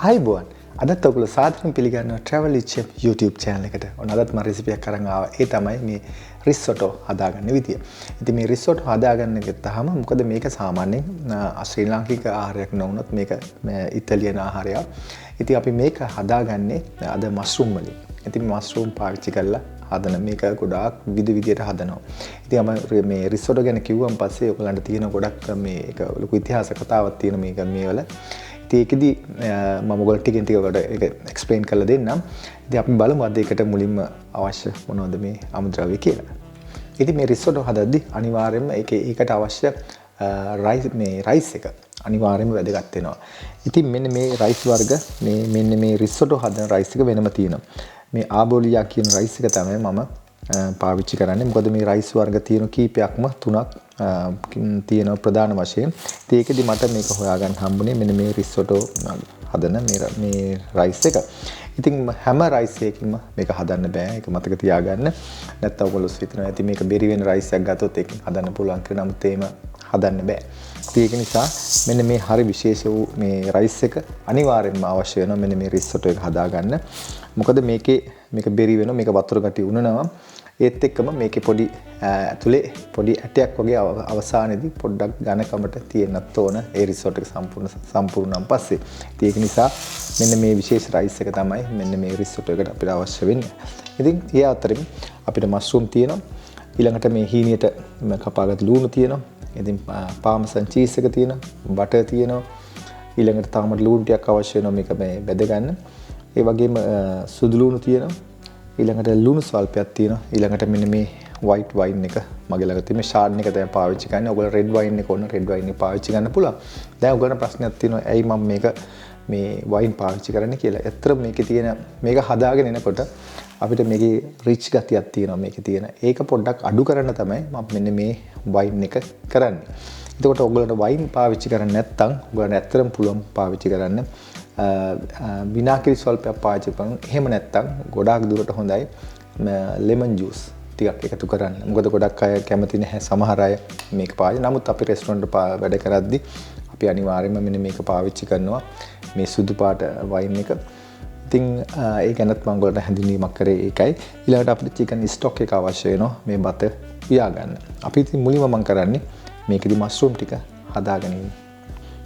ආයිබෝන් අදත් ඔයගොල්ලෝ සාදරයෙන් පිළිගන්නවා Travel with Chef YouTube channel එකට. ඔන්න අදත් මම රෙසිපියක් අරන් ආවා. ඒ තමයි මේ රිසොටෝ හදාගන්න විදිය. ඉතින් මේ රිසොටෝ හදාගන්න ගත්තාම මොකද මේක සාමාන්‍යයෙන් ශ්‍රී ලාංකික ආහාරයක් නොවුනොත් මේක ඉතාලියන් ආහාරයක්. ඉතින් අපි මේක හදාගන්නේ අද මස්රූම් වලින්. ඉතින් මස්රූම් පාවිච්චි කරලා හදන මේක ගොඩාක් විදියට හදනවා. ඉතින් මේ රිසොටෝ ගැන කිව්වන් පස්සේ ඔයගලන්ට තියෙන ගොඩක් මේක ලොකු ඉතිහාස කතාවක් තියෙන මේක මේවල. ඒකෙදි මම ඔයගොල්ලන්ට ටිකෙන් ටික ඒක එක්ස්ප්ලেইন කරලා දෙන්නම්. ඉතින් අපි බලමු අද ඒකට මුලින්ම අවශ්‍ය මොනවද මේ අමුද්‍රව්‍ය කියලා. ඉතින් මේ රිසොටෝ හදද්දි අනිවාර්යයෙන්ම ඒකට අවශ්‍ය රයිස් එක අනිවාර්යයෙන්ම වැදගත් වෙනවා. ඉතින් මෙන්න මේ රයිස් වර්ග මෙන්න මේ රිසොටෝ හදන රයිස් එක වෙනම තියෙනවා. මේ ආබෝලියා කියන රයිස් එක තමයි මම පාවිච්චි කරන්නේ. මොකද මේ රයිස් වර්ග තියෙන කීපයක්ම තුනක් තියෙනවා ප්‍රධාන වශයෙන්. ඉතින් ඒකෙදි මට මේක හොයාගන්න හම්බුනේ මෙන්න මේ රිසොටෝ හදන මේ රයිස් එක. ඉතින් හැම රයිස් එකකින්ම මේක හදන්න බෑ. ඒක මතක තියාගන්න. නැත්නම් ඔයගොල්ලෝ හිතනවා ඇති මේක බෙරි වෙන රයිස් එකක් ගත්තොත් ඒකෙන් හදන්න පුළුවන් කියලා. නමුත් එහෙම හදන්න බෑ. ඒක නිසා මෙන්න මේ හරි විශේෂ වූ මේ රයිස් එක අනිවාර්යෙන්ම අවශ්‍ය වෙනවා මෙන්න මේ රිසොටෝ එක හදාගන්න. මොකද මේක බෙරි වෙනවා. මේක වතුර ගතිය උනනවා. ඒත් එක්කම මේකේ පොඩි ඇතුලේ පොඩි ඇටයක් වගේ අවසානයේදී පොඩ්ඩක් ඝනකමට තියෙන්නත් ඕන ඒ රිසොට් එක සම්පූර්ණම් පස්සේ. ඉතින් ඒක නිසා මෙන්න මේ විශේෂ රයිස් එක තමයි මෙන්න මේ රිසොට් එකට අපිට අවශ්‍ය වෙන්නේ. ඉතින් ඒ අතරින් අපිට මස්රූම් තියෙනවා. ඊළඟට මේ හීනියට කපාගත් ලුණු තියෙනවා. ඉතින් පාමසන් චීස් එක තියෙනවා. බටර් තියෙනවා. ඊළඟට තාම ලුණු ටිකක් අවශ්‍ය වෙනවා මේක මේ බෙද ගන්න. ඒ වගේම සුදු ලුණු තියෙනවා. ඊළඟට ලුණු ස්වල්පයක් තියෙනවා. ඊළඟට මෙන්න මේ white wine එක මගේ ළඟ තියෙන ෂාඩ් එක තමයි පාවිච්චි කරන්නේ. ඔයගොල්ලෝ red wine එක ඕන red wine එක පාවිච්චි කරන්න පුළුවන්. දැන් ඔයගොල්ලන්ට ප්‍රශ්නයක් තියෙනවා ඇයි මම මේ wine පාවිච්චි කරන්නේ කියලා. ඇත්තට මේකේ තියෙන මේක හදාගෙන එනකොට අපිට මේකේ rich ගතියක් තියෙනවා මේකේ තියෙන. ඒක පොඩ්ඩක් අඩු කරන්න තමයි මම මෙන්න මේ wine එක කරන්නේ. එතකොට ඔයගොල්ලන්ට wine පාවිච්චි කරන්නේ නැත්නම් ඔයගොල්ලන්ට ඇත්තටම පුළුවන් පාවිච්චි කරන්න විනාකිරි ස්වල්පයක් පාවිච්චි කරනවා. එහෙම නැත්නම් ගොඩාක් දුරට හොඳයි ලෙමන් ජූස් ටිකක් එකතු කරන්න. මොකද ගොඩක් අය කැමති නැහැ සමහර අය මේක පාවිච්චි. නමුත් අපි රෙස්ටොරන්ට් වැඩ කරද්දී අපි අනිවාර්යයෙන්ම මෙන්න මේක පාවිච්චි කරනවා. මේ සුදු පාට වයින් එක. ඉතින් ඒ ගැනත් මම ඔයගොල්ලන්ට හැඳින්වීමක් කරේ ඒකයි. ඊළඟට අපිට චිකන් ස්ටොක් එක අවශ්‍ය වෙනවා මේ බත පියාගන්න. අපි ඉතින් මුලින්ම මම කරන්නේ මේකෙදි මස්රූම් ටික හදාගෙන ඉන්නේ.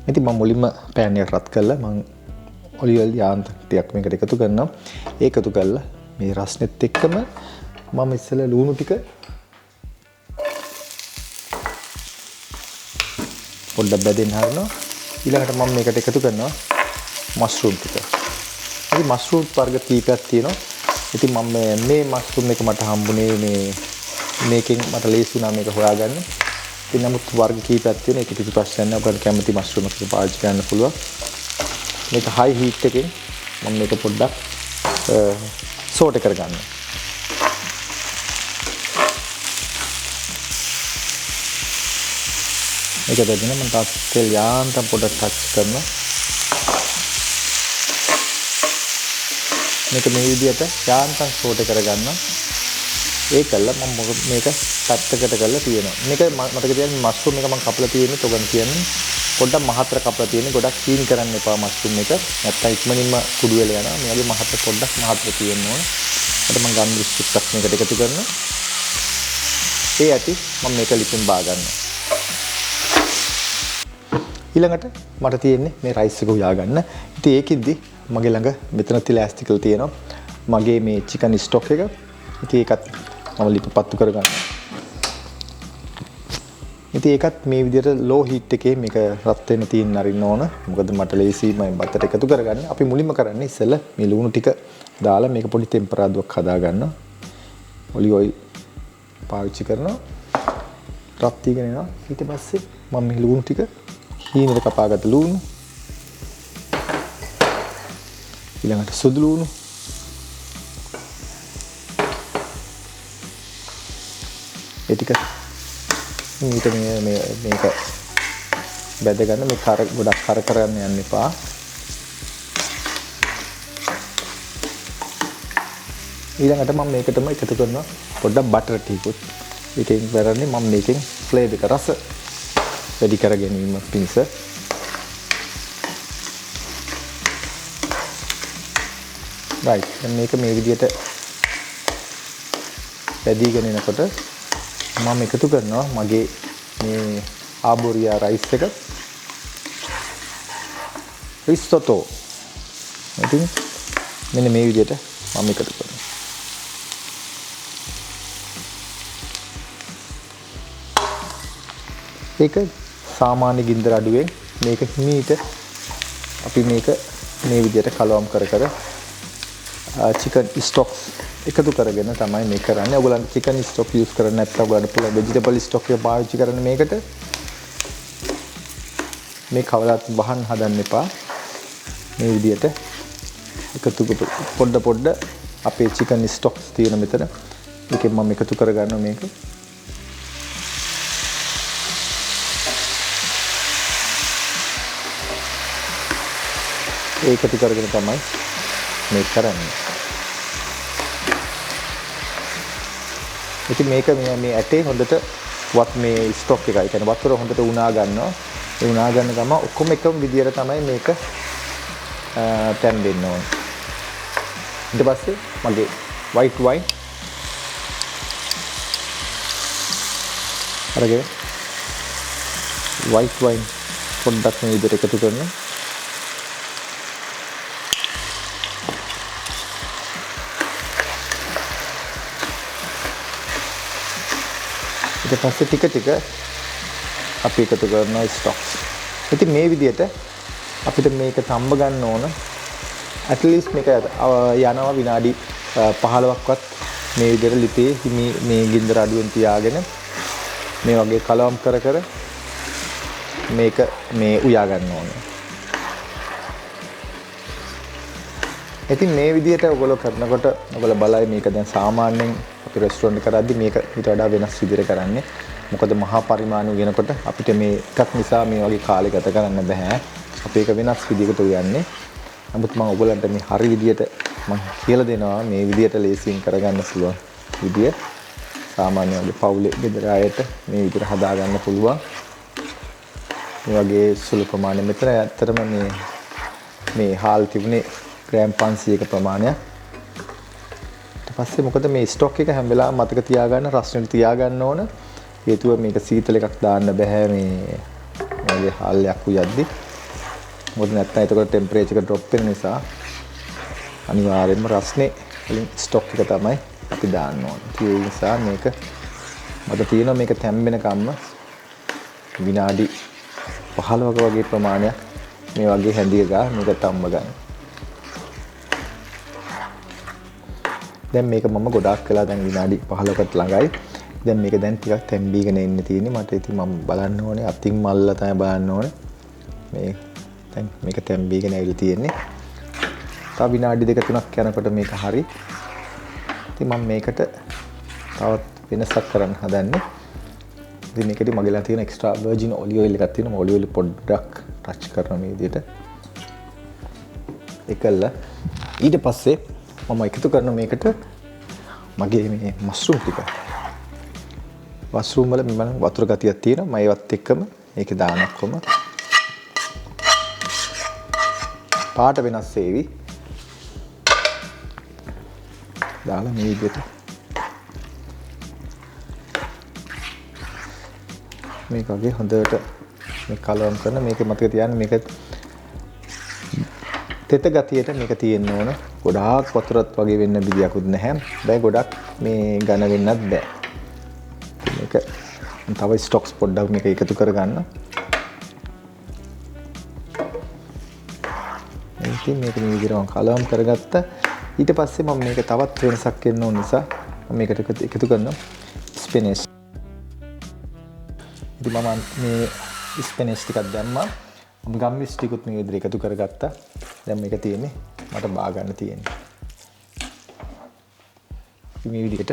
ඉතින් මම මුලින්ම පෑන් එක රත් කරලා මම ඔලිව් ඔයිල් යාන්ත්‍ර ටිකක් මේකට එකතු කරනවා. ඒකතු කරලා මේ රස්නෙත් එක්කම මම ඉස්සෙල්ලා ලුණු ටික පොඩ්ඩක් බෙදෙන්න හරිනවා. ඊළඟට මම මේකට එකතු කරනවා මස්රූම් ටික. ඉතින් මස්රූම් වර්ග කීපයක් තියෙනවා. ඉතින් මම මේ මස්රූම් එක මට හම්බුනේ මේකෙන් මට ලේසි වුණා මේක හොයාගන්න. ඉතින් නමුත් වර්ග කීපයක් තියෙනවා. ඒක කිසි ප්‍රශ්නයක් නැහැ. ඔයාලට කැමති මස්රූම් එකක් පාවිච්චි කරන්න පුළුවන්. මේක හයි හීට් එකෙන් මම මේක පොඩ්ඩක් සෝට් කරගන්නවා. මේක දෙන්න මම තාත් තෙල් යාන්තම් පොඩ්ඩක් ටච් කරනවා. මේක මේ විදිහට යාන්තම් සෝට් කරගන්නවා. ඒකල්ල මම මේක පැත්තකට කරලා තියෙනවා. මේක මතක තියාගන්න මස්රූම් එක මම කපලා තියෙන්නේ තොගන් කියන්නේ පොඩ්ඩක් මහතර කපලා තියෙන්නේ. ගොඩක් කීන් කරන්න එපා මස්රූම් එක. නැත්තම් ඉක්මනින්ම කුඩු වෙලා යනවා. මේ වගේ මහතර පොඩ්ඩක් මහතර තියෙන්න ඕන. ඊට මම ගම් රිස්ටික්ස් මේකට එකතු කරනවා. ඒ ඇති මම මේක ලිපින් බා ගන්නවා. ඊළඟට මට තියෙන්නේ මේ රයිස් එක උයා ගන්න. ඉතින් ඒකෙද්දි මගේ ළඟ මෙතන තිලාස්ටිකල් තියෙනවා. මගේ මේ චිකන් ස්ටොක් එක. ඉතින් ඒකත් මම ලිප පත්තු කරගන්නවා. ඉතින් ඒකත් මේ විදිහට ලෝ හීට් එකේ මේක රත් වෙන්න තියෙන්න අරින්න ඕන. මොකද මට ලේසියි මම බතට එකතු කරගන්න. අපි මුලින්ම කරන්නේ ඉස්සෙල්ලා මේ ලුණු ටික දාලා මේක පොඩි ටෙම්පරාදුවක් හදා ගන්නවා. ඔලිව් ඔයිල් පාවිච්චි කරනවා. රත් වීගෙන එනවා. ඊට පස්සේ මම මේ ලුණු ටික හීනෙට කපාගත්ත ලුණු ඊළඟට සුදු ලුණු ඒ ටික මේක බෙද ගන්න. මේ ගොඩක් කර කරන්න යන්න එපා. ඊළඟට මම මේකටම එකතු කරනවා පොඩ්ඩක් බටර් ටිකකුත්. ඒකෙන් කරන්නේ මම මේකෙන් ෆ්ලේවර් එක රස වැඩි කර ගැනීම පිණිස right මේක මේ විදිහට පැදීගෙන එනකොට මම එකතු කරනවා මගේ මේ ආබෝරියා රයිස් එක රිස්සොටෝ. ඉතින් මෙන්න මේ විදිහට මම එකතු කරනවා. ඒක සාමාන්‍ය ගින්දර අඩුවෙන් මේක හිමීට අපි මේක මේ විදිහට කලවම් කර චිකන් ස්ටොක්ස් එකතු කරගෙන තමයි මේක කරන්නේ. ඔයගොල්ලන්ට චිකන් ස්ටොක් යූස් කරන්න නැත්නම් ඔයගොල්ලන්ට පුළුවන් ভেජිටබල් ස්ටොක් එක පාවිච්චි කරන්න මේකට. මේ කවදාත් වහන්න හදන්න එපා. මේ විදිහට එකතු පොඩ අපේ චිකන් ස්ටොක්ස් තියෙන මෙතන. මේකෙන් මම එකතු කරගන්නවා මේක. ඒකතු කරගෙන තමයි මේක කරන්නේ. ඉතින් මේක මේ ඇටේ හොඳට මේ ස්ටොක් එකයි. ඒ කියන්නේ වතුර හොඳට උනා ගන්නවා. ඒ උනා ගන්න ගම ඔක්කොම එකම විදියට තමයි මේක තැම්බෙන්න ඕනේ. ඊට පස්සේ මගේ white wine අරගෙන white wine පොඩ්ඩක් මේ විදියට එකතු කරනවා. ඊට පස්සේ ටික අපි එකතු කරනවා ස්ටොක්ස්. ඉතින් මේ විදිහට අපිට මේක තම්බ ගන්න ඕන. at least මේක යනවා විනාඩි 15ක්වත් මේ විදිහට ලිපේ මේ ගින්දර අඩුවෙන් තියාගෙන මේ වගේ කලවම් කර මේක මේ උයා ගන්න ඕන. ඉතින් මේ විදිහට ඔයගොල්ලෝ කරනකොට ඔයගොල්ලෝ බලයි මේක දැන් සාමාන්‍යයෙන් අපි රෙස්ටුරන්ට් එක කරද්දි මේක ඊට වඩා වෙනස් විදිහට කරන්නේ. මොකද මහා පරිමාණු වෙනකොට අපිට මේ එකක් නිසා මේ වගේ කාලය ගත කරන්න බෑ. අපි ඒක වෙනස් විදිහකට උයන්නේ. නමුත් මම ඔයගොල්ලන්ට මේ හරි විදිහට මම කියලා දෙනවා මේ විදිහට ලේසියෙන් කරගන්න පුළුවන් විදිය. සාමාන්‍ය වගේ පවුලේ ගෙදර අයට මේ විදිහට හදා ගන්න පුළුවන්. මේ වගේ සුළු ප්‍රමාණය මෙතන ඇත්තටම මේ හාල් තිබුණේ ග්‍රෑම් 500ක ප්‍රමාණයක්. ඊට පස්සේ මොකද මේ ස්ටොක් එක හැම වෙලාවෙම මතක තියාගන්න රස්නෙට තියාගන්න ඕන. හේතුව මේක සීතල එකක් දාන්න බෑ මේ වගේ හාල්යක් උයද්දි. මොකද නැත්නම් එතකොට ටෙම්පරේචර් එක ඩ්‍රොප් වෙන නිසා අනිවාර්යයෙන්ම රස්නේ වලින් ස්ටොක් එක තමයි අපි දාන්න ඕනේ. ඒ නිසා මේක මට තියෙනවා මේක තැම්බෙන කම්ම විනාඩි 15ක වගේ ප්‍රමාණයක් මේ වගේ හැඳිය ගා මේක තම්බ ගන්න. දැන් මේක මම ගොඩාක් කළා දැන් විනාඩි 15කට ළඟයි. දැන් මේක දැන් ටිකක් තැම්බීගෙන ඉන්න තියෙන්නේ. මට ඉතින් මම බලන්න ඕනේ අතින් මල්ලා තමයි බලන්න ඕනේ. මේ දැන් මේක තැම්බීගෙන ඇවිල්ලා තියෙන්නේ. තව විනාඩි 2-3ක් යනකොට මේක හරි. ඉතින් මම මේකට තවත් වෙනසක් කරන්න හදන්නේ. ඉතින් මේකෙදි මගේලා තියෙන එක්ස්ට්‍රා වර්ජින් ඔලිව් ඔයිල් එකක් තියෙනවා. ඔලිව් ඔයිල් පොඩ්ඩක් ටච් කරන මේ විදිහට. ඒකල්ල ඊට පස්සේ මම එකතු කරන මේකට මගේ මේ මස්රූම් ටික. මස්රූම් වල මම වතුර ගතියක් තියෙනවා. මම ඒවත් එක්කම ඒකේ දාන ඔක්කොම පාට වෙනස් වේවි. දාලා මේ විදිහට මේක වගේ හොඳට මේ කලවම් කරන මේක මතක තියාගන්න මේක තෙත ගතියට මේක තියෙන්න ඕන. ගොඩාක් වතුරත් වගේ වෙන්න විදියකුත් නැහැ. බෑ ගොඩක් මේ ඝන වෙන්නත් බෑ. මේක තව ස්ටොක්ස් පොඩ්ඩක් මේක එකතු කරගන්න. ඉතින් මේක මේ විදිහට මම කලවම් කරගත්තා. ඊට පස්සේ මම මේක තවත් වෙනසක් වෙන්න ඕන නිසා මම මේකට එකතු කරනවා ස්පිනච්. ඉතින් මම මේ ස්පිනච් ටිකක් දැම්මා. මම ගම්මිස් ටිකුත් මේ විදිහට එකතු කරගත්තා. දැන් මේක තියෙන්නේ මට බා ගන්න තියෙන්නේ. මේ විදිහට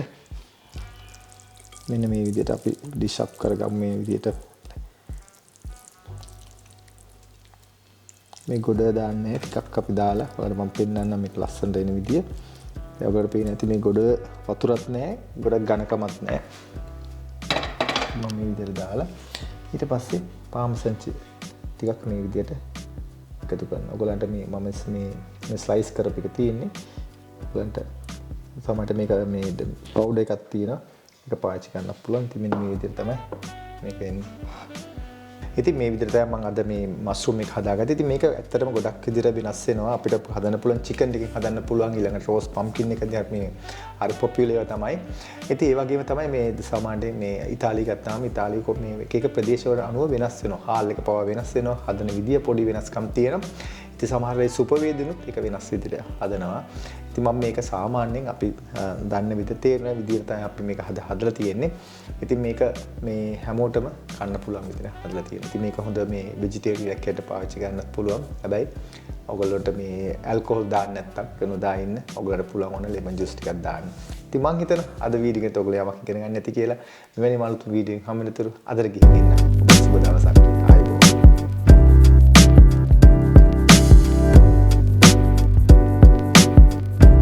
මෙන්න මේ විදිහට අපි ඩිෂ් අප් කරගමු මේ විදිහට. මේ ගොඩ දාන්නේ ටිකක් අපි දාලා ඔයාලට මම පෙන්නන්නම් මේක ලස්සනට එන විදිය. දැන් ඔයාලට පේන්නේ නැති මේ ගොඩ වතුරත් නැහැ, ගොඩක් ඝනකමත් නැහැ. මම මේ විදිහට දාලා ඊට පස්සේ පාමසන් ටිකක් මේ විදිහට එකතු කරනවා. ඔයගලන්ට මේ මම මේ ස්ලයිස් කරපු එක තියෙන්නේ. ඔයගලන්ට සමහරට මේක මේ පවුඩර් එකක් තියෙනවා. ඒක පාවිච්චි කරන්න පුළුවන්. ඉතින් මෙන්න මේ විදිහට තමයි මේක එන්නේ. ඉතින් මේ විදිහට තමයි මම අද මේ මස්රූම් එක හදාගත්තේ. ඉතින් මේක ඇත්තටම ගොඩක් විදිහට වෙනස් වෙනවා. අපිට හදන්න පුළුවන් චිකන් එකකින් හදන්න පුළුවන්. ඊළඟට රෝස් පම්කින් එකදී මේ හරි පොපියුලර් තමයි. ඉතින් ඒ වගේම තමයි මේ සාමාන්‍යයෙන් මේ ඉතාලිය ගත්තාම ඉතාලිය මේ එක එක ප්‍රදේශවල අනුව වෙනස් වෙනවා. හාල් එක පවා වෙනස් වෙනවා. හදන විදිය පොඩි වෙනස්කම් තියෙනවා. ඉතින් සමහර වෙලාවට සුපර්වේදිනුත් ඒක වෙනස් විදිහට හදනවා. ඉතින් මම මේක සාමාන්‍යයෙන් අපි දන්න විදිහ තේරෙන විදිහට තමයි අපි මේක හදලා තියෙන්නේ. ඉතින් මේක මේ හැමෝටම කන්න පුළුවන් විදිහට හදලා තියෙනවා. ඉතින් මේක හොඳ මේ ভেජිටේරියන් එකකට පාවිච්චි කරන්නත් පුළුවන්. හැබැයි ඔයගොල්ලොන්ට මේ ඇල්කොහොල් දාන්න නැත්තම් කනෝදා ඉන්න ඔයගොල්ලන්ට පුළුවන් ඕන ලෙමන් ජූස් ටිකක් දාන්න. ඉතින් මම හිතනවා අද වීඩියෝ එකට ඔයගොල්ලෝ යමක් ඉගෙන ගන්න ඇති කියලා. මෙවැනි මලුතු වීඩියෝ එකක් හම්බෙන්නතුරු අදට ගිහින් ඉන්න. සුබ දවසක්.